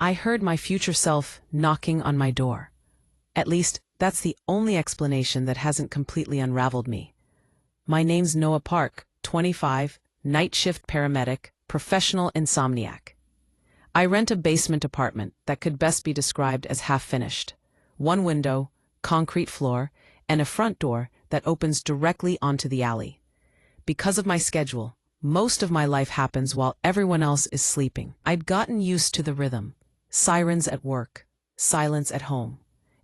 I heard my future self knocking on my door. At least, that's the only explanation that hasn't completely unraveled me. My name's Noah Park, 25, night shift paramedic, professional insomniac. I rent a basement apartment that could best be described as half-finished. One window, concrete floor, and a front door that opens directly onto the alley. Because of my schedule, most of my life happens while everyone else is sleeping. I'd gotten used to the rhythm. Sirens at work, silence at home.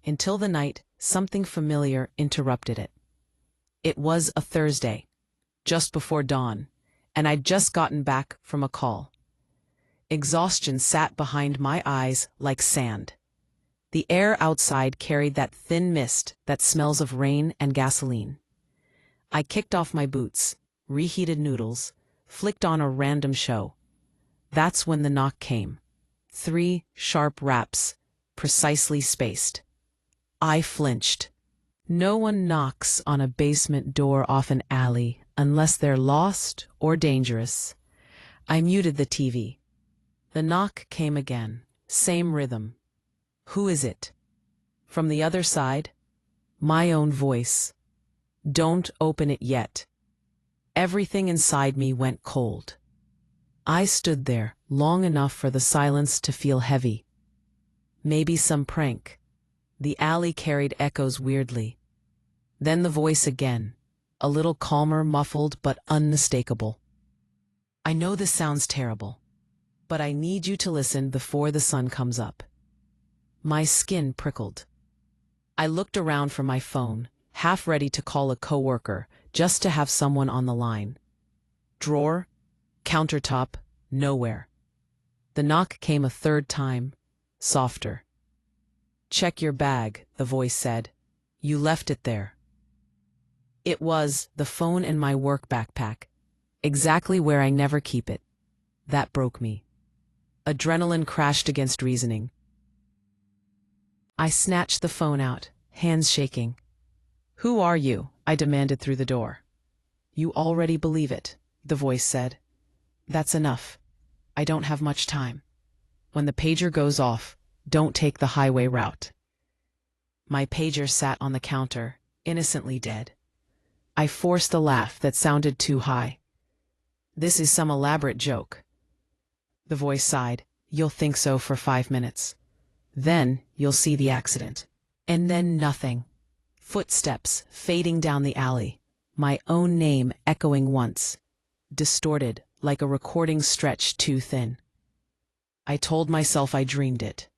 Until the night, something familiar interrupted it. It was a Thursday, just before dawn, and I'd just gotten back from a call. Exhaustion sat behind my eyes like sand. The air outside carried that thin mist that smells of rain and gasoline. I kicked off my boots, reheated noodles, flicked on a random show. That's when the knock came. 3 sharp raps, precisely spaced. I flinched. No one knocks on a basement door off an alley unless they're lost or dangerous. I muted the TV. The knock came again, same rhythm. Who is it? From the other side, my own voice. Don't open it yet. Everything inside me went cold. I stood there long enough for the silence to feel heavy. Maybe some prank. The alley carried echoes weirdly. Then the voice again, a little calmer, muffled, but unmistakable. I know this sounds terrible, but I need you to listen before the sun comes up. My skin prickled. I looked around for my phone, half ready to call a coworker, just to have someone on the line. Drawer, countertop, nowhere. The knock came a third time, softer. Check your bag, the voice said. You left it there. It was the phone in my work backpack, exactly where I never keep it. That broke me. Adrenaline crashed against reasoning. I snatched the phone out, hands shaking. Who are you? I demanded through the door. You already believe it, the voice said. That's enough. I don't have much time. When the pager goes off, don't take the highway route. My pager sat on the counter, innocently dead. I forced a laugh that sounded too high. This is some elaborate joke. The voice sighed. You'll think so for 5 minutes. Then you'll see the accident. And then nothing. Footsteps fading down the alley. My own name echoing once. Distorted, like a recording stretched too thin. I told myself I dreamed it.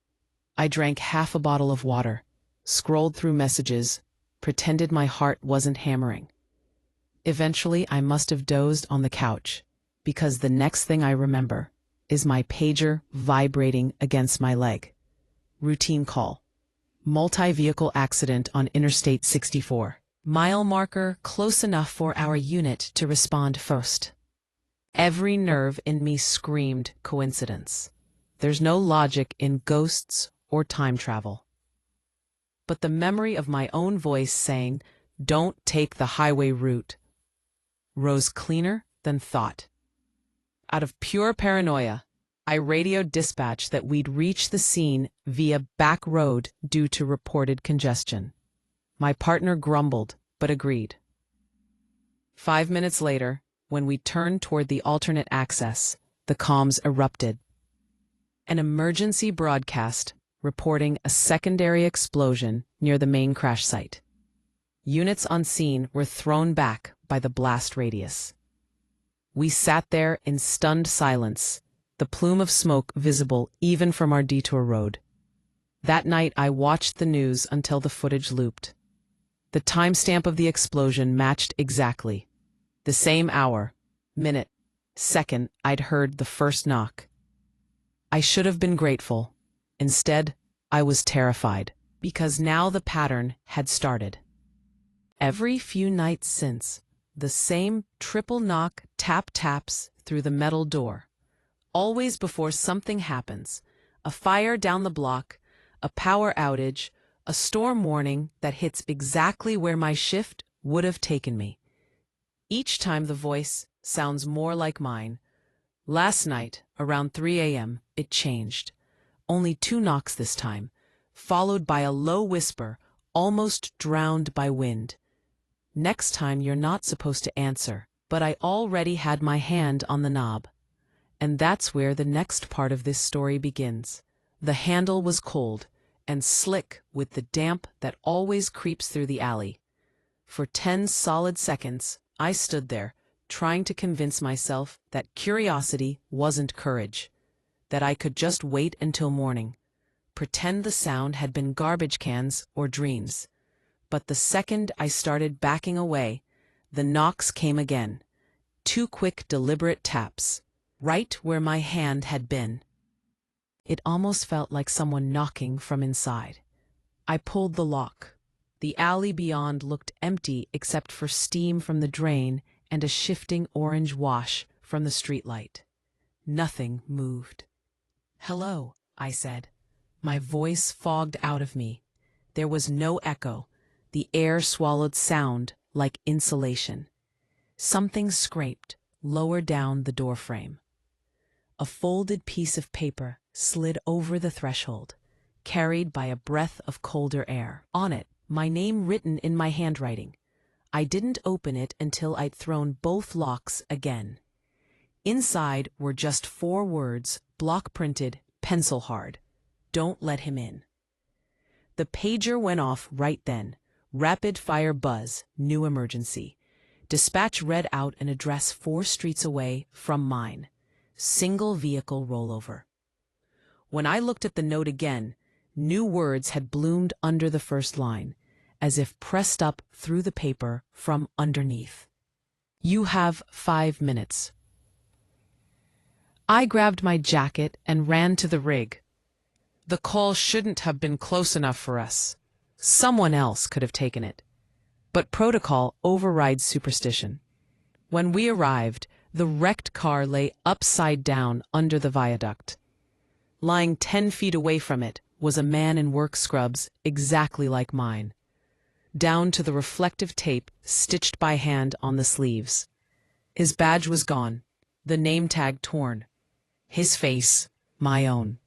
I drank half a bottle of water, scrolled through messages, pretended my heart wasn't hammering. Eventually, I must have dozed on the couch, because the next thing I remember is my pager vibrating against my leg. Routine call. Multi-vehicle accident on Interstate 64. Mile marker close enough for our unit to respond first. Every nerve in me screamed coincidence. There's no logic in ghosts or time travel. But the memory of my own voice saying, "Don't take the highway route," rose cleaner than thought. Out of pure paranoia, I radioed dispatch that we'd reach the scene via back road due to reported congestion. My partner grumbled, but agreed. 5 minutes later, when we turned toward the alternate access, the comms erupted. An emergency broadcast reporting a secondary explosion near the main crash site. Units on scene were thrown back by the blast radius. We sat there in stunned silence, the plume of smoke visible even from our detour road. That night I watched the news until the footage looped. The timestamp of the explosion matched exactly. The same hour, minute, second I'd heard the first knock. I should have been grateful. Instead, I was terrified, because now the pattern had started. Every few nights since, the same triple knock taps through the metal door. Always before something happens, a fire down the block, a power outage, a storm warning that hits exactly where my shift would have taken me. Each time the voice sounds more like mine. Last night, around 3 a.m., it changed. Only 2 knocks this time, followed by a low whisper, almost drowned by wind. Next time you're not supposed to answer, but I already had my hand on the knob. And that's where the next part of this story begins. The handle was cold and slick with the damp that always creeps through the alley. For 10 solid seconds, I stood there, trying to convince myself that curiosity wasn't courage, that I could just wait until morning, pretend the sound had been garbage cans or dreams. But the second I started backing away, the knocks came again. 2 quick, deliberate taps, right where my hand had been. It almost felt like someone knocking from inside. I pulled the lock. The alley beyond looked empty except for steam from the drain and a shifting orange wash from the streetlight. Nothing moved. "Hello," I said. My voice fogged out of me. There was no echo. The air swallowed sound like insulation. Something scraped lower down the doorframe. A folded piece of paper slid over the threshold, carried by a breath of colder air. On it, my name written in my handwriting. I didn't open it until I'd thrown both locks again. Inside were just 4 words, block-printed, pencil hard. "Don't let him in." The pager went off right then. Rapid-fire buzz, new emergency. Dispatch read out an address 4 streets away from mine. Single vehicle rollover. When I looked at the note again, new words had bloomed under the first line, as if pressed up through the paper from underneath. "You have 5 minutes." I grabbed my jacket and ran to the rig. The call shouldn't have been close enough for us. Someone else could have taken it. But protocol overrides superstition. When we arrived, the wrecked car lay upside down under the viaduct. Lying 10 feet away from it was a man in work scrubs exactly like mine, down to the reflective tape stitched by hand on the sleeves. His badge was gone, the name tag torn. His face, my own.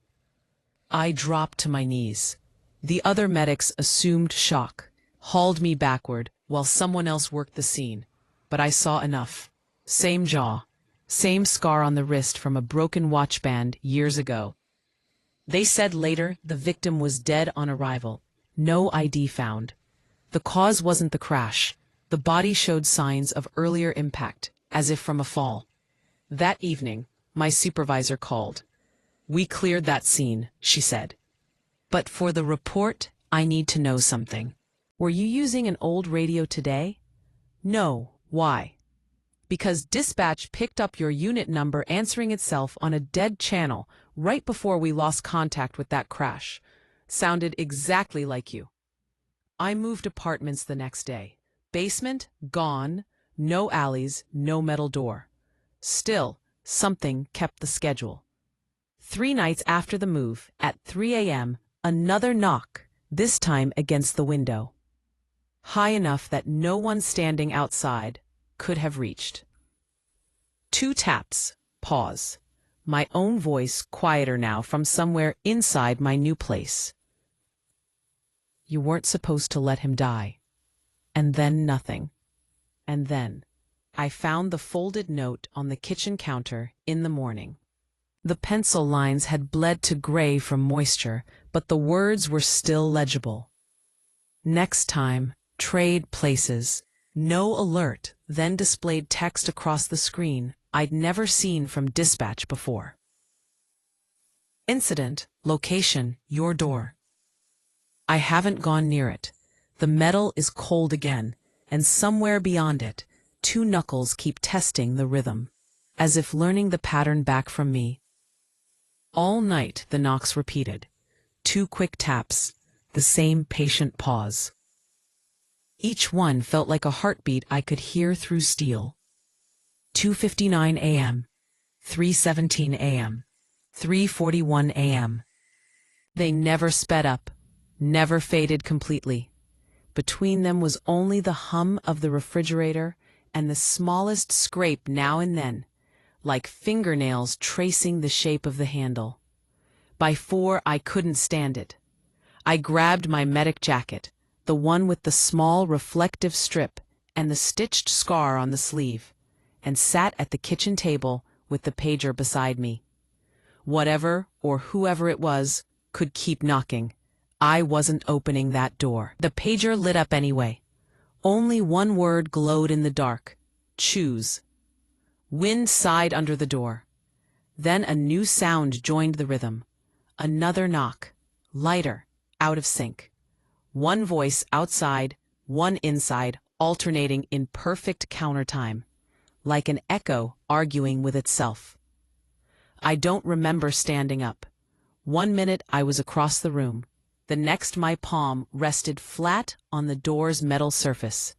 I dropped to my knees. The other medics assumed shock, hauled me backward while someone else worked the scene. But I saw enough. Same jaw, same scar on the wrist from a broken watch band years ago. They said later the victim was dead on arrival. No ID found. The cause wasn't the crash. The body showed signs of earlier impact, as if from a fall. That evening, my supervisor called. "We cleared that scene," she said. "But for the report, I need to know something." "Were you using an old radio today?" "No. Why?" "Because dispatch picked up your unit number answering itself on a dead channel right before we lost contact with that crash. Sounded exactly like you." I moved apartments the next day. Basement, gone. No alleys, no metal door. Still, something kept the schedule. 3 nights after the move, at 3 a.m., another knock, this time against the window. High enough that no one standing outside could have reached. 2 taps, pause. My own voice quieter now from somewhere inside my new place. "You weren't supposed to let him die." And then nothing. And then I found the folded note on the kitchen counter in the morning. The pencil lines had bled to gray from moisture, but the words were still legible. "Next time, trade places." No alert then displayed text across the screen I'd never seen from dispatch before. "Incident, location, your door." I haven't gone near it. The metal is cold again, and somewhere beyond it, 2 knuckles keep testing the rhythm, as if learning the pattern back from me. All night the knocks repeated. 2 quick taps, the same patient pause. Each one felt like a heartbeat I could hear through steel. 2:59 a.m., 3:17 a.m., 3:41 a.m. They never sped up, never faded completely. Between them was only the hum of the refrigerator and the smallest scrape now and then, like fingernails tracing the shape of the handle. By 4, I couldn't stand it. I grabbed my medic jacket, the one with the small reflective strip and the stitched scar on the sleeve, and sat at the kitchen table with the pager beside me. Whatever or whoever it was could keep knocking. I wasn't opening that door. The pager lit up anyway. Only one word glowed in the dark: choose. Wind sighed under the door. Then a new sound joined the rhythm. Another knock, lighter, out of sync. One voice outside, one inside, alternating in perfect countertime, like an echo arguing with itself. I don't remember standing up. 1 minute I was across the room. The next my palm rested flat on the door's metal surface.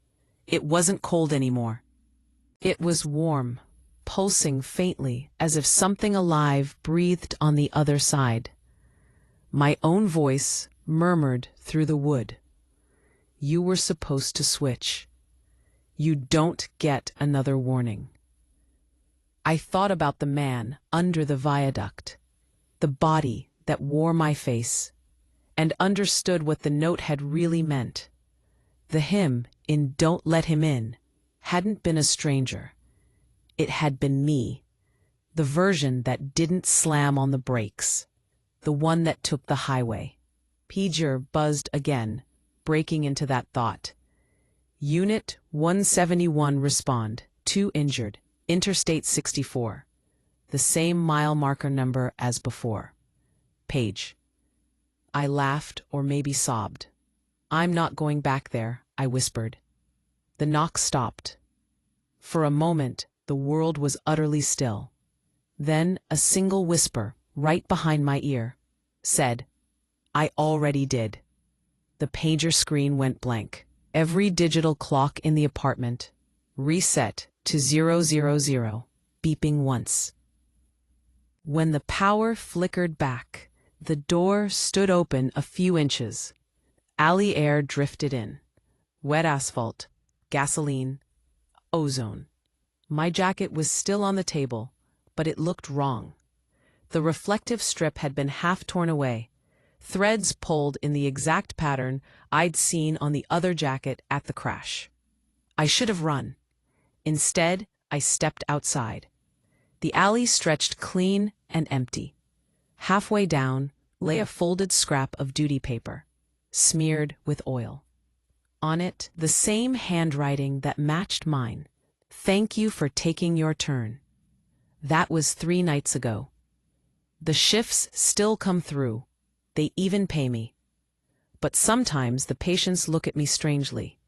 It wasn't cold anymore. It was warm, pulsing faintly as if something alive breathed on the other side. My own voice murmured through the wood. You were supposed to switch. You don't get another warning. I thought about the man under the viaduct, the body that wore my face, and understood what the note had really meant. The him in Don't Let Him In hadn't been a stranger. It had been me, the version that didn't slam on the brakes, the one that took the highway. Pager buzzed again, breaking into that thought. Unit 171 respond, 2 injured, Interstate 64. The same mile marker number as before. Page. I laughed or maybe sobbed. I'm not going back there, I whispered. The knock stopped. For a moment, the world was utterly still. Then a single whisper, right behind my ear, said, I already did. The pager screen went blank. Every digital clock in the apartment reset to 000, beeping once. When the power flickered back, the door stood open a few inches. Alley air drifted in. Wet asphalt, gasoline, ozone. My jacket was still on the table, but it looked wrong. The reflective strip had been half torn away, threads pulled in the exact pattern I'd seen on the other jacket at the crash. I should have run. Instead, I stepped outside. The alley stretched clean and empty. Halfway down lay a folded scrap of duty paper, smeared with oil. On it, the same handwriting that matched mine. Thank you for taking your turn. That was 3 nights ago. The shifts still come through. They even pay me. But sometimes the patients look at me strangely,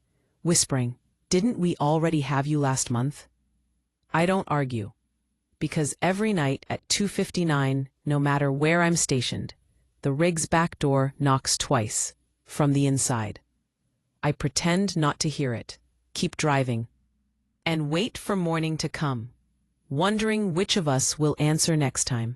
whispering, Didn't we already have you last month? I don't argue, because every night at 2:59, no matter where I'm stationed, the rig's back door knocks twice, from the inside. I pretend not to hear it, keep driving, and wait for morning to come, wondering which of us will answer next time.